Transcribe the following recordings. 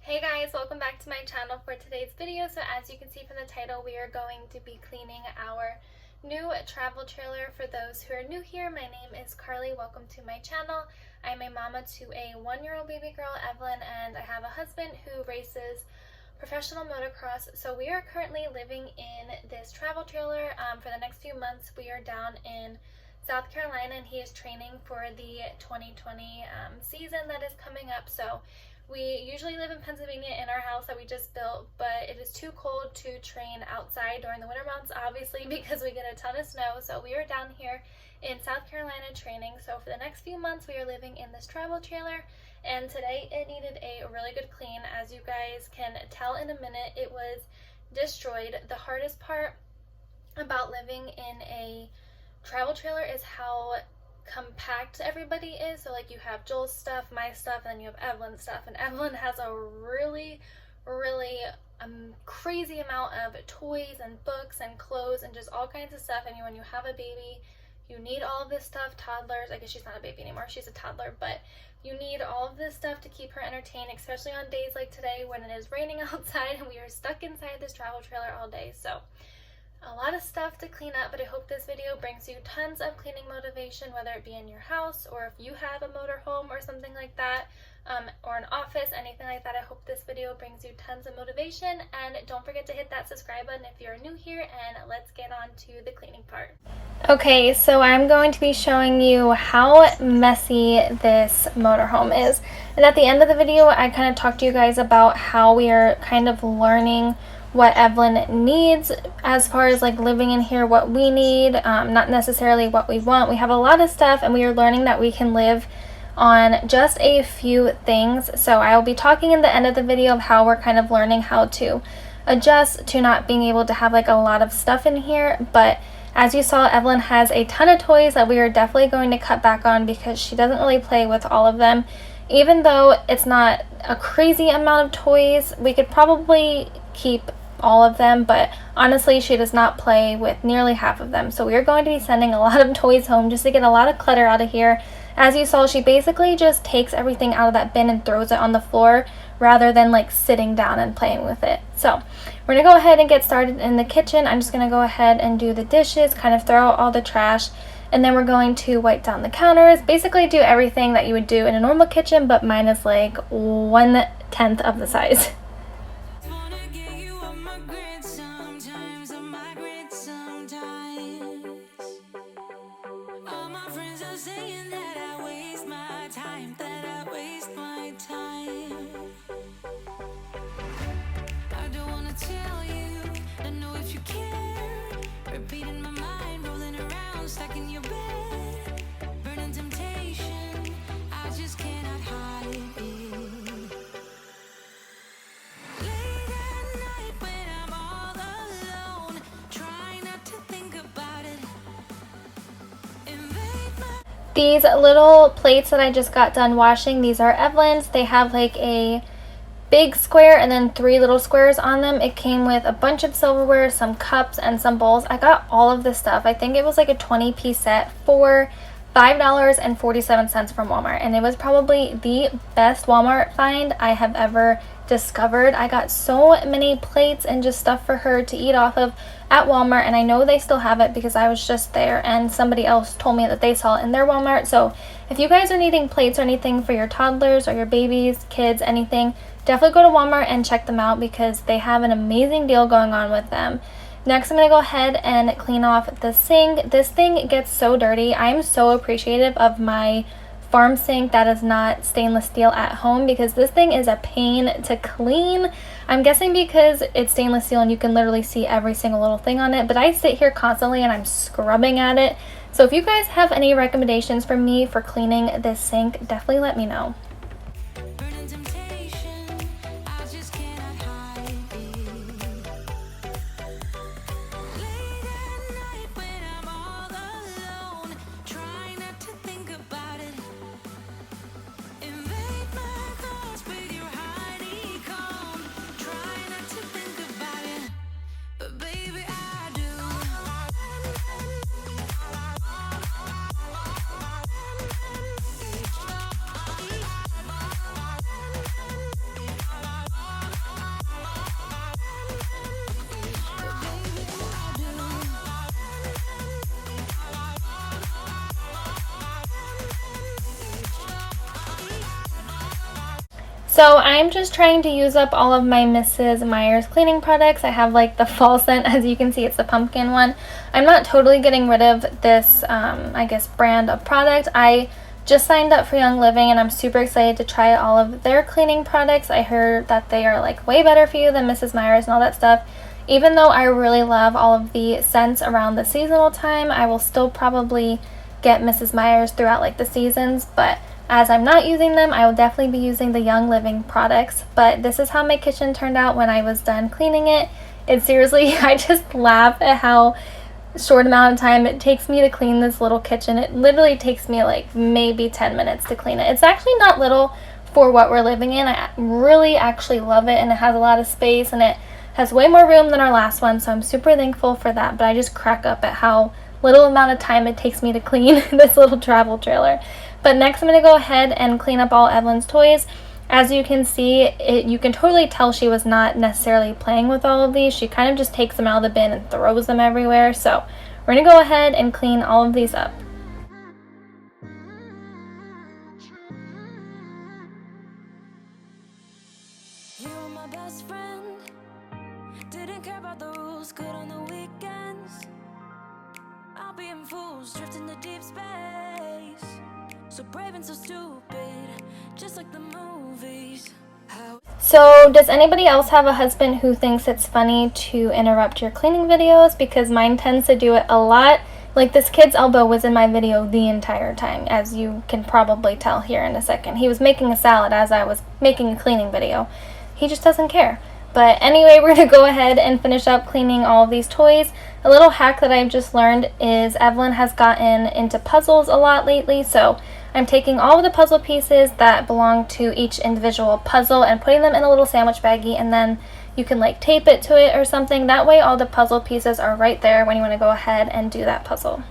Hey guys, welcome back to my channel for today's video. So as you can see from the title, we are going to be cleaning our new travel trailer. For those who are new here, my name is Carly. Welcome to my channel. I'm a mama to a 1-year-old baby girl, Evelyn, and I have a husband who races professional motocross. So we are currently living in this travel trailer. For the next few months, we are down in South Carolina, and he is training for the 2020 season that is coming up. So we usually live in Pennsylvania in our house that we just built, but it is too cold to train outside during the winter months, obviously, because we get a ton of snow. So we are down here in South Carolina training. So for the next few months, we are living in this travel trailer, and today it needed a really good clean. As you guys can tell in a minute, it was destroyed. The hardest part about living in a travel trailer is how compact everybody is. So like you have Joel's stuff, my stuff, and then you have Evelyn's stuff, and Evelyn has a really crazy amount of toys and books and clothes and just all kinds of stuff. And when you have a baby, you need all of this stuff. Toddlers, I guess she's not a baby anymore, she's a toddler, but you need all of this stuff to keep her entertained, especially on days like today when it is raining outside and we are stuck inside this travel trailer all day. So a lot of stuff to clean up, but I hope this video brings you tons of cleaning motivation, whether it be in your house or if you have a motorhome or something like that, or an office, anything like that. I hope this video brings you tons of motivation, and don't forget to hit that subscribe button if you're new here, and let's get on to the cleaning part. Okay, so I'm going to be showing you how messy this motorhome is, and at the end of the video I kind of talked to you guys about how we are kind of learning what Evelyn needs as far as like living in here, what we need, not necessarily what we want. We have a lot of stuff, and we are learning that we can live on just a few things. So I will be talking in the end of the video of how we're kind of learning how to adjust to not being able to have like a lot of stuff in here. But as you saw, Evelyn has a ton of toys that we are definitely going to cut back on because she doesn't really play with all of them. Even though it's not a crazy amount of toys, we could probably keep all of them, but honestly she does not play with nearly half of them. So we are going to be sending a lot of toys home just to get a lot of clutter out of here. As you saw, she basically just takes everything out of that bin and throws it on the floor rather than like sitting down and playing with it. So we're gonna go ahead and get started in the kitchen. I'm just gonna go ahead and do the dishes, kind of throw out all the trash, and then we're going to wipe down the counters, basically do everything that you would do in a normal kitchen, but mine is like 1/10 of the size. These little plates that I just got done washing, these are Evelyn's. They have like a big square and then 3 little squares on them. It came with a bunch of silverware, some cups, and some bowls. I got all of this stuff. I think it was like a 20-piece set for $5.47 from Walmart, and it was probably the best Walmart find I have ever discovered. I got so many plates and just stuff for her to eat off of at Walmart, and I know they still have it because I was just there and somebody else told me that they saw it in their Walmart. So if you guys are needing plates or anything for your toddlers or your babies, kids, anything, definitely go to Walmart and check them out because they have an amazing deal going on with them. Next, I'm going to go ahead and clean off the sink. This thing gets so dirty. I am so appreciative of my farm sink that is not stainless steel at home because this thing is a pain to clean. I'm guessing because it's stainless steel and you can literally see every single little thing on it, but I sit here constantly and I'm scrubbing at it. So if you guys have any recommendations for me for cleaning this sink, definitely let me know. Baby, I do. So I'm just trying to use up all of my Mrs. Meyer's cleaning products. I have like the fall scent, as you can see, it's the pumpkin one. I'm not totally getting rid of this, I guess, brand of product. I just signed up for Young Living and I'm super excited to try all of their cleaning products. I heard that they are like way better for you than Mrs. Meyer's and all that stuff. Even though I really love all of the scents around the seasonal time, I will still probably get Mrs. Meyer's throughout like the seasons, but as I'm not using them, I will definitely be using the Young Living products. But this is how my kitchen turned out when I was done cleaning it. And seriously, I just laugh at how short amount of time it takes me to clean this little kitchen. It literally takes me like maybe 10 minutes to clean it. It's actually not little for what we're living in. I really actually love it, and it has a lot of space and it has way more room than our last one, so I'm super thankful for that. But I just crack up at how little amount of time it takes me to clean this little travel trailer. But next I'm going to go ahead and clean up all Evelyn's toys. As you can see, you can totally tell she was not necessarily playing with all of these. She kind of just takes them out of the bin and throws them everywhere. So we're going to go ahead and clean all of these up. You were my best friend. Didn't care about the rules, good on the weekends. I'll be in fools, drifting to deep space. So brave and so stupid, just like the movies. So does anybody else have a husband who thinks it's funny to interrupt your cleaning videos? Because mine tends to do it a lot. Like this kid's elbow was in my video the entire time, as you can probably tell here in a second. He was making a salad as I was making a cleaning video. He just doesn't care. But anyway, we're going to go ahead and finish up cleaning all of these toys. A little hack that I've just learned is Evelyn has gotten into puzzles a lot lately, so I'm taking all of the puzzle pieces that belong to each individual puzzle and putting them in a little sandwich baggie, and then you can like tape it to it or something. That way all the puzzle pieces are right there when you want to go ahead and do that puzzle.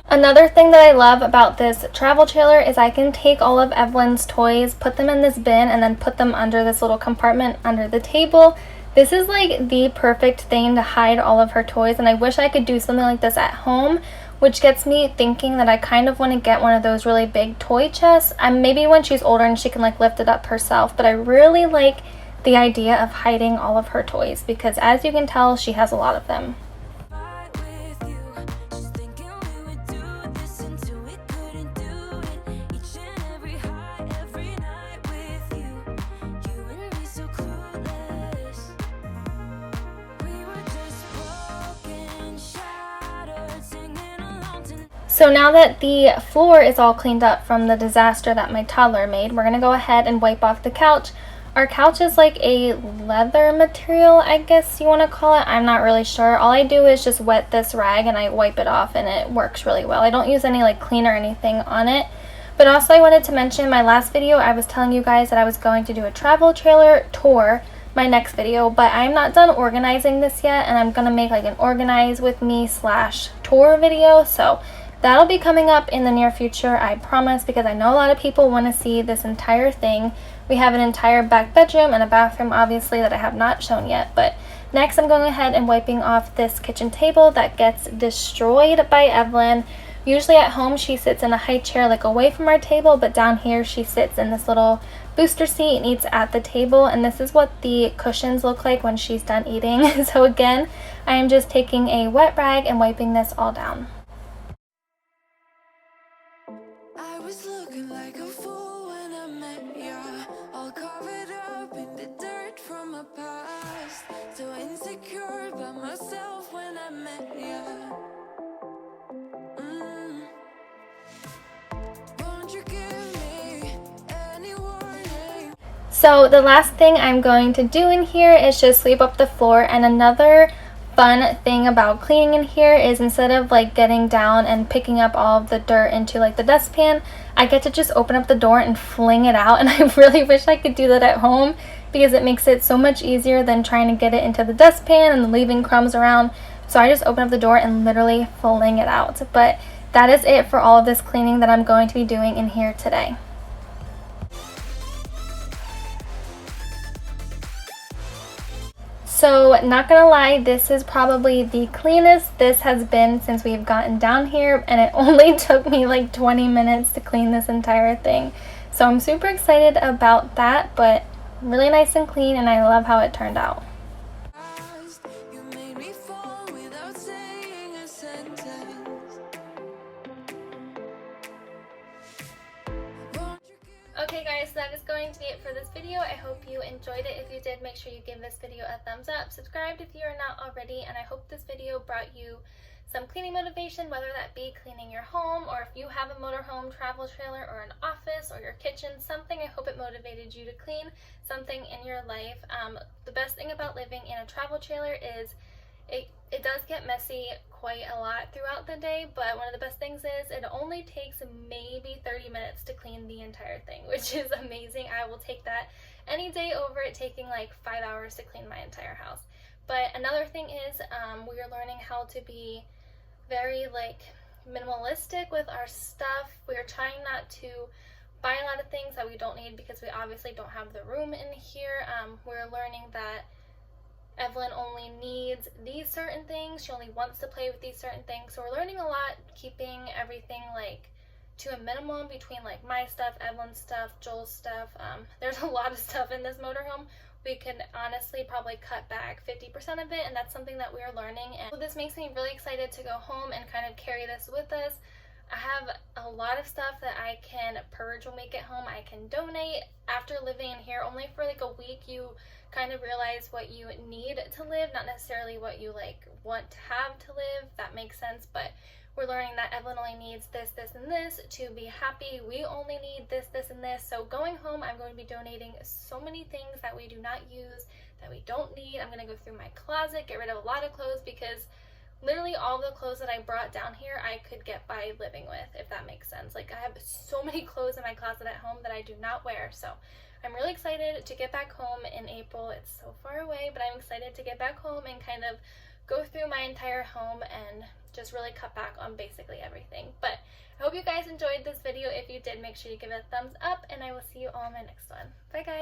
Another thing that I love about this travel trailer is I can take all of Evelyn's toys, put them in this bin, and then put them under this little compartment under the table. This is like the perfect thing to hide all of her toys, and I wish I could do something like this at home, which gets me thinking that I kind of want to get one of those really big toy chests. Maybe when she's older and she can like lift it up herself, but I really like the idea of hiding all of her toys because as you can tell, she has a lot of them. So now that the floor is all cleaned up from the disaster that my toddler made, we're going to go ahead and wipe off the couch. Our couch is like a leather material, I guess you want to call it. I'm not really sure. All I do is just wet this rag and I wipe it off and it works really well. I don't use any like cleaner or anything on it. But also I wanted to mention in my last video, I was telling you guys that I was going to do a travel trailer tour my next video, but I'm not done organizing this yet, and I'm going to make like an organize with me / tour video. So that'll be coming up in the near future, I promise, because I know a lot of people want to see this entire thing. We have an entire back bedroom and a bathroom, obviously, that I have not shown yet. But next I'm going ahead and wiping off this kitchen table that gets destroyed by Evelyn. Usually at home she sits in a high chair like away from our table, but down here she sits in this little booster seat and eats at the table, and this is what the cushions look like when she's done eating. So again, I am just taking a wet rag and wiping this all down. I was looking like a fool when I met ya, all covered up in the dirt from my past, so insecure by myself when I met ya. Won't you give me any warning? So the last thing I'm going to do in here is just sweep up the floor, and another fun thing about cleaning in here is instead of like getting down and picking up all of the dirt into like the dustpan, I get to just open up the door and fling it out, and I really wish I could do that at home because it makes it so much easier than trying to get it into the dustpan and leaving crumbs around. So I just open up the door and literally fling it out. But that is it for all of this cleaning that I'm going to be doing in here today. So not gonna lie, this is probably the cleanest this has been since we've gotten down here, and it only took me like 20 minutes to clean this entire thing. So I'm super excited about that, but really nice and clean, and I love how it turned out. You made me fall without saying a sentence. Okay guys, so that is going to be it for this video. I hope you enjoyed it. If you did, make sure you give this video a thumbs up. Subscribe if you are not already, and I hope this video brought you some cleaning motivation, whether that be cleaning your home, or if you have a motorhome, travel trailer, or an office, or your kitchen, something. I hope it motivated you to clean something in your life. The best thing about living in a travel trailer is it does get messy quite a lot throughout the day, but one of the best things is it only takes maybe 30 minutes to clean the entire thing, which is amazing. I will take that any day over it taking like 5 hours to clean my entire house. But another thing is we are learning how to be very like minimalistic with our stuff. We are trying not to buy a lot of things that we don't need because we obviously don't have the room in here. We're learning that Evelyn only needs these certain things. She only wants to play with these certain things. So we're learning a lot, keeping everything like to a minimum between like my stuff, Evelyn's stuff, Joel's stuff. There's a lot of stuff in this motorhome. We can honestly probably cut back 50% of it, and that's something that we are learning. And so this makes me really excited to go home and kind of carry this with us. I have a lot of stuff that I can purge when we get home. I can donate. After living in here only for like a week, you kind of realize what you need to live, not necessarily what you like want to have to live. That makes sense, but we're learning that Evelyn only needs this, this, and this to be happy. We only need this, this, and this. So going home, I'm going to be donating so many things that we do not use, that we don't need. I'm going to go through my closet, get rid of a lot of clothes, because literally all the clothes that I brought down here I could get by living with, if that makes sense. Like, I have so many clothes in my closet at home that I do not wear. So I'm really excited to get back home in April. It's so far away, but I'm excited to get back home and kind of go through my entire home and just really cut back on basically everything. But I hope you guys enjoyed this video. If you did, make sure you give it a thumbs up, and I will see you all in my next one. Bye guys!